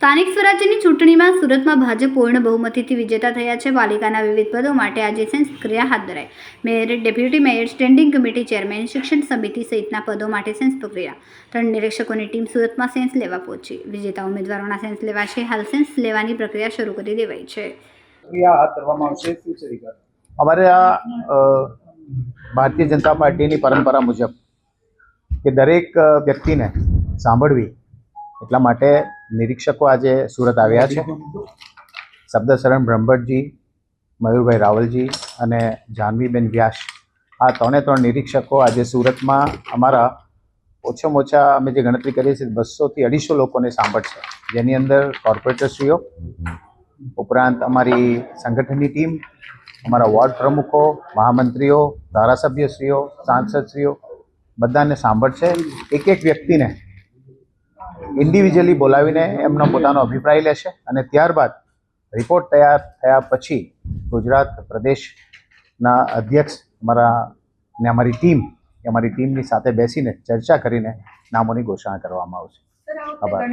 સ્થાનિક સ્વરાજ્યની ચૂંટણીમાં સુરતમાં ભાજપ પૂર્ણ બહુમતીથી વિજેતા થયા છે. પાલિકાના વિવિધ પદો માટે આજે સેન્સ પ્રક્રિયા હાથ ધરાઈ. Mayor, deputy mayor, standing committee chairman, શિક્ષણ સમિતિ સહિતના પદો માટે સેન્સ પ્રક્રિયા. 3 નિરીક્ષકોની ટીમ સુરતમાં સેન્સ લેવા પહોંચી. વિજેતા ઉમેદવારોના સેન્સ લેવાશે. હાલ સેન્સ લેવાની પ્રક્રિયા શરૂ કરી દેવાઈ છે. અમારે ભારતીય જનતા પાર્ટીની પરંપરા મુજબ કે દરેક વ્યક્તિને સાંભળવી એટલા માટે નિરીક્ષકો આજે સુરત આવ્યા છે. શબ્દશરણ બ્રહ્મભટ્ટજી, મયુરભાઈ રાવલજી અને જાહ્નવીબેન વ્યાસ, આ 3 નિરીક્ષકો આજે સુરતમાં અમારા ઓછામાં ઓછા અમે જે ગણતરી કરીએ છીએ 200 થી 250 લોકોને સાંભળશે, જેની અંદર કોર્પોરેટરશ્રીઓ ઉપરાંત અમારી સંગઠનની ટીમ, અમારા વોર્ડ પ્રમુખો, મહામંત્રીઓ, ધારાસભ્યશ્રીઓ, સાંસદશ્રીઓ બધાને સાંભળશે. એક વ્યક્તિને ઇન્ડિવિજ્યુઅલી બોલાવીને એમનો પોતાનો અભિપ્રાય લેશે અને ત્યારબાદ રિપોર્ટ તૈયાર થયા પછી ગુજરાત પ્રદેશના અધ્યક્ષ અમારી ટીમની સાથે બેસીને ચર્ચા કરીને નામોની ઘોષણા કરવામાં આવશે. આભાર.